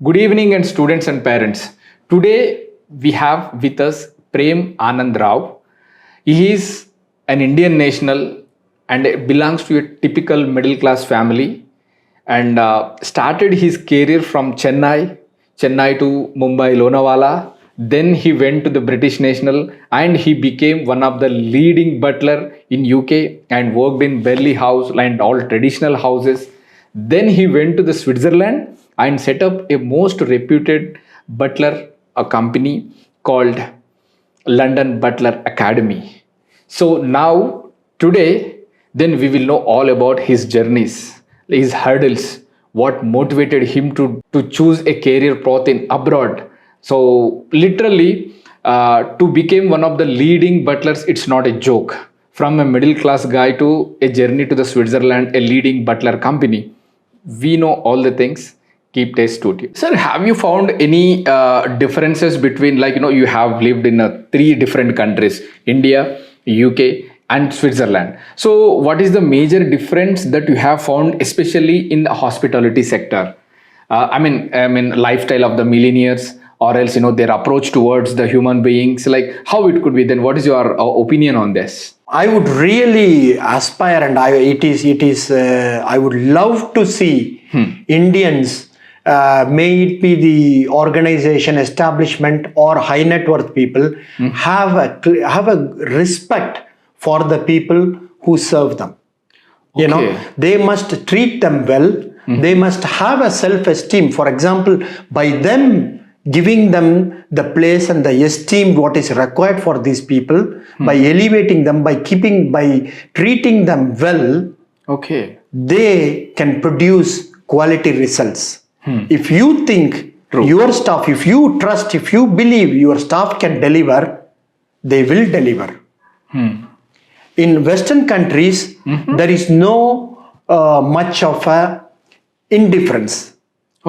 Good evening, and students and parents. Today we have with us Prem Anand Rao. He is an Indian national and belongs to a typical middle class family and started his career from Chennai to Mumbai, Lonavala. Then he went to the British National and he became one of the leading butler in UK and worked in Burley House and all traditional houses. Then he went to the Switzerland and set up a most reputed butler a company called London Butler Academy. So now today then we will know all about his journeys, his hurdles, what motivated him to choose a career path in abroad. So literally to become one of the leading butlers, it's not a joke. From a middle class guy to a journey to the Switzerland, a leading butler company. We know all the things. Keep taste to it. Sir, have you found any differences between, you have lived in 3 different countries, India, UK and Switzerland. So what is the major difference that you have found, especially in the hospitality sector? I mean, lifestyle of the millionaires, or else, their approach towards the human beings, like how it could be. Then what is your opinion on this? I would really aspire, and I would love to see Indians, may it be the organization, establishment, or high net worth people, have a respect for the people who serve them. They must treat them well. They must have a self-esteem. For example, by them giving them the place and the esteem what is required for these people, by elevating them, by treating them well, they can produce quality results. If you think your staff, if you trust, if you believe your staff can deliver, they will deliver. In Western countries, there is no much of a indifference.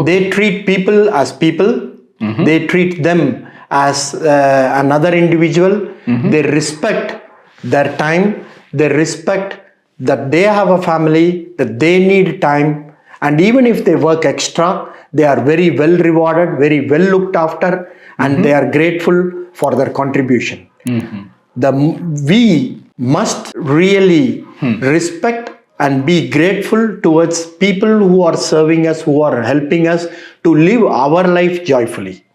They treat people as people. They treat them as another individual. They respect their time. They respect that they have a family, that they need time. And even if they work extra, they are very well rewarded, very well looked after, and they are grateful for their contribution. We must really respect and be grateful towards people who are serving us, who are helping us to live our life joyfully.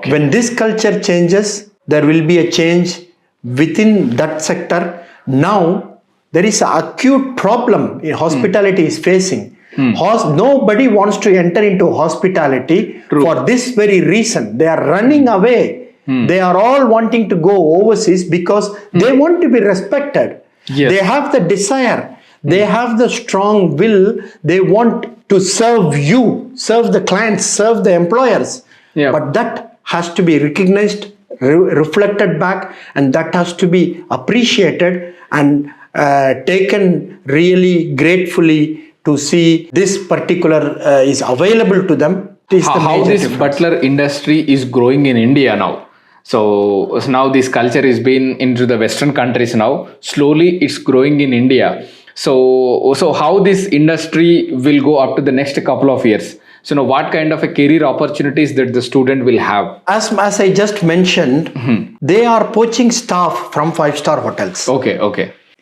When this culture changes, there will be a change within that sector. Now, there is an acute problem in hospitality is facing. Nobody wants to enter into hospitality for this very reason. They are running away. They are all wanting to go overseas because they want to be respected. They have the desire. They have the strong will. They want to serve you, serve the clients, serve the employers. But that has to be recognized, reflected back, and that has to be appreciated and taken really gratefully to see this particular is available to them. How this butler industry is growing in India now. So now this culture is being into the Western countries now. Slowly it's growing in India. So how this industry will go up to the next couple of years? So now what kind of a career opportunities that the student will have? As I just mentioned, they are poaching staff from 5-star hotels.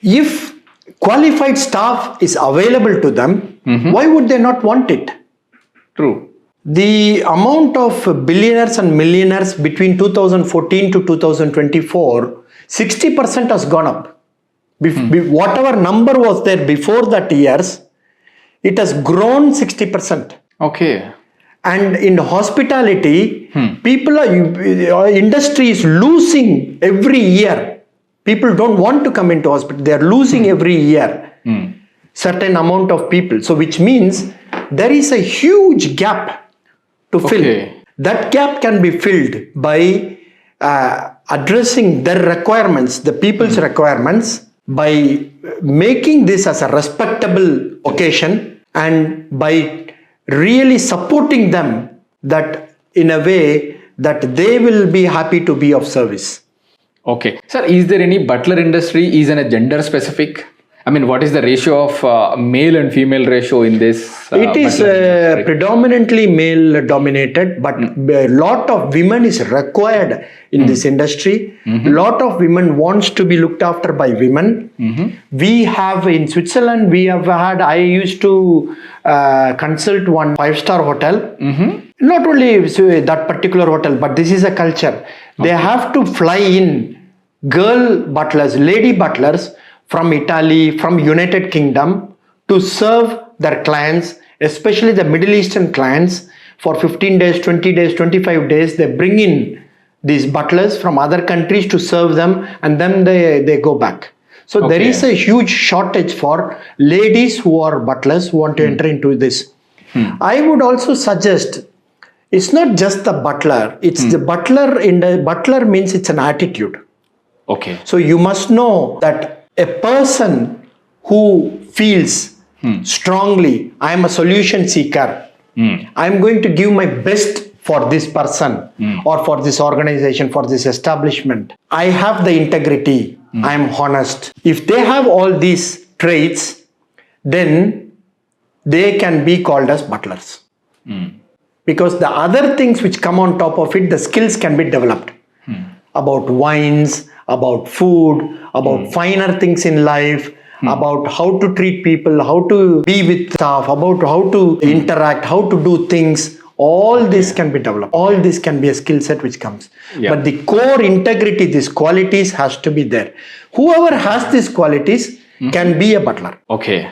If qualified staff is available to them, why would they not want it? True. The amount of billionaires and millionaires between 2014 to 2024, 60% has gone up. Whatever number was there before that years, it has grown 60%. And in hospitality, industry is losing every year. People don't want to come into hospital. They are losing every year. Certain amount of people. So which means there is a huge gap to fill. That gap can be filled by addressing their requirements, the people's requirements, by making this as a respectable occasion and by really supporting them that in a way that they will be happy to be of service. Sir, is there any butler industry is in a gender specific? I mean, what is the ratio of male and female ratio in this? It is predominantly male dominated, but a lot of women is required in this industry. Lot of women wants to be looked after by women. We have in Switzerland, I used to consult one 5-star hotel. Not only that particular hotel, but this is a culture. They have to fly in girl butlers, lady butlers from Italy, from United Kingdom to serve their clients, especially the Middle Eastern clients. For 15 days, 20 days, 25 days, they bring in these butlers from other countries to serve them, and then they go back. So there is a huge shortage for ladies who are butlers who want to enter into this. I would also suggest, it's not just the butler, it's the butler. Butler means it's an attitude. Okay. So you must know that a person who feels strongly, I am a solution seeker, I am going to give my best for this person or for this organization, for this establishment. I have the integrity, I am honest. If they have all these traits, then they can be called as butlers. Because the other things which come on top of it, the skills can be developed. About wines, about food, about finer things in life, about how to treat people, how to be with staff, about how to interact, how to do things. All this can be developed. All this can be a skill set which comes. But the core integrity, these qualities has to be there. Whoever has these qualities can be a butler. Okay.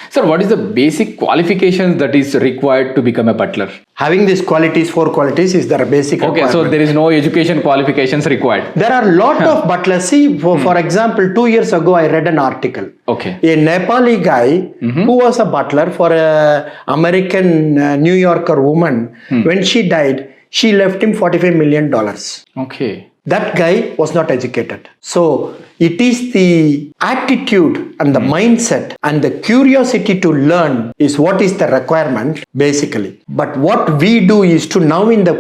Sir, what is the basic qualifications that is required to become a butler? Having these qualities, 4 qualities is their basic requirement. So there is no education qualifications required. There are a lot of butlers. See, for example, 2 years ago, I read an article. Okay. A Nepali guy who was a butler for a American New Yorker woman. When she died, she left him $45 million. Okay. That guy was not educated. So it is the attitude and the mindset and the curiosity to learn is what is the requirement basically. But what we do is to now in the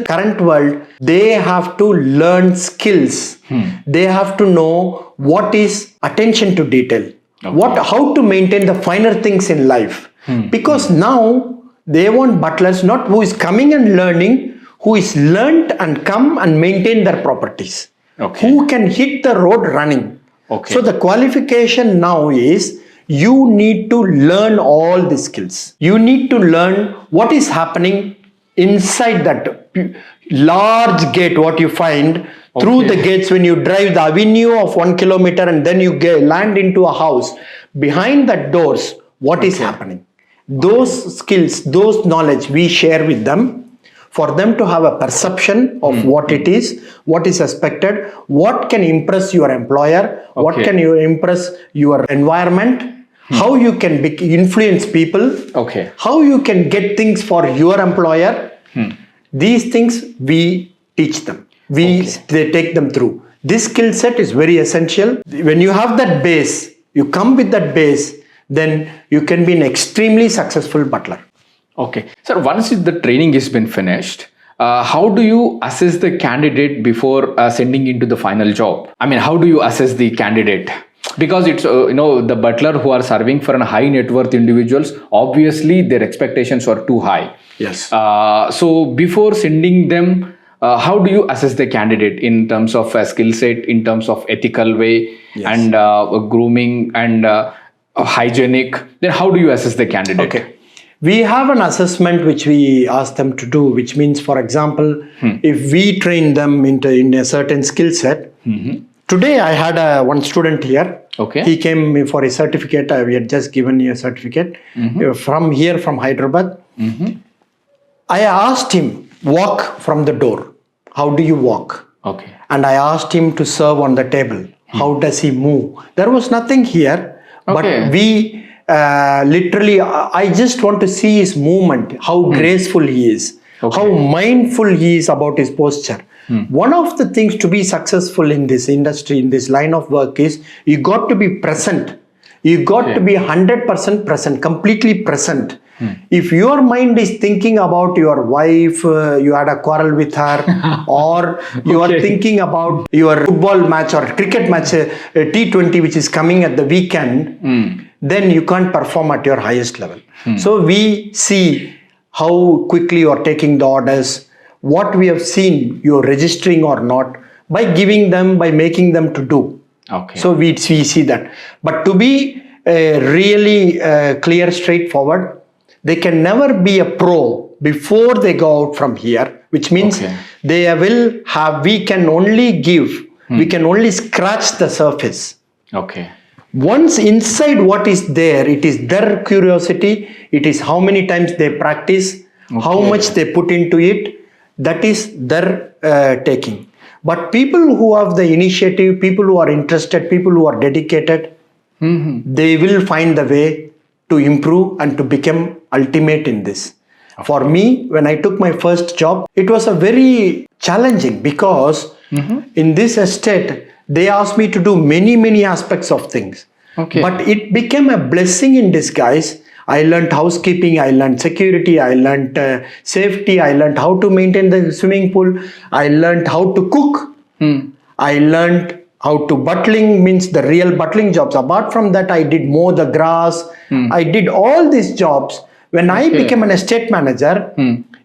current world, they have to learn skills. They have to know what is attention to detail. How to maintain the finer things in life. Because now they want butlers not who is coming and learning, who is learned and come and maintain their properties. Who can hit the road running. So the qualification now is you need to learn all the skills. You need to learn what is happening inside that large gate, what you find through the gates when you drive the avenue of 1 kilometer and then you land into a house. Behind that doors, what is happening? Those skills, those knowledge we share with them for them to have a perception of what it is, what is expected, what can impress your employer, what can you impress your environment, how you can influence people, how you can get things for your employer. These things we teach them. They take them through. This skill set is very essential. When you have that base, you come with that base, then you can be an extremely successful butler. Okay. Sir, once the training has been finished, how do you assess the candidate before sending into the final job? I mean, how do you assess the candidate? Because it's, the butler who are serving for a high net worth individuals, obviously their expectations are too high. Yes. So before sending them, how do you assess the candidate in terms of skill set, in terms of ethical way and grooming and hygienic? Then how do you assess the candidate? Okay. We have an assessment which we ask them to do, which means, for example, if we train them in a certain skill set. Today I had one student here. He came for a certificate. We had just given you a certificate from Hyderabad. I asked him, walk from the door. How do you walk? And I asked him to serve on the table. How does he move? There was nothing here, but we literally, I just want to see his movement, how graceful he is, how mindful he is about his posture. One of the things to be successful in this industry, in this line of work is you got to be present. You got to be 100% present, completely present. If your mind is thinking about your wife, you had a quarrel with her, or you are thinking about your football match or cricket match, T20, which is coming at the weekend, then you can't perform at your highest level. So we see how quickly you are taking the orders, what we have seen you're registering or not, by giving them, by making them to do. Okay. So we see that. But to be really clear, straightforward, they can never be a pro before they go out from here, which means they will have, we can only give, we can only scratch the surface. Okay. Once inside what is there, it is their curiosity, it is how many times they practice, how much they put into it, that is their taking. But people who have the initiative, people who are interested, people who are dedicated, they will find the way to improve and to become ultimate in this. For me, when I took my first job, it was a very challenging because in this estate, they asked me to do many aspects of things. But it became a blessing in disguise. I learned housekeeping, I learned security, I learned safety, I learned how to maintain the swimming pool, I learned how to cook, I learned how to butling, means the real butling jobs. Apart from that, I did mow the grass, I did all these jobs. When I became an estate manager,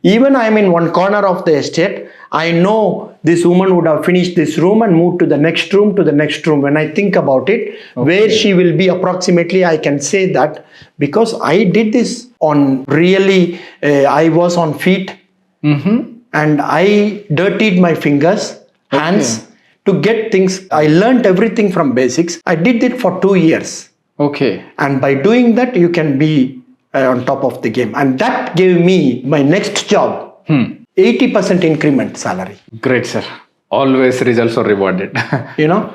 even I am in one corner of the estate, I know this woman would have finished this room and moved to the next room, to the next room. When I think about it, where she will be approximately, I can say that because I did this on really, I was on feet and I dirtied my fingers, hands to get things. I learned everything from basics. I did it for 2 years. And by doing that, you can be on top of the game. And that gave me my next job. 80% increment salary. Great, sir. Always results are rewarded. You know,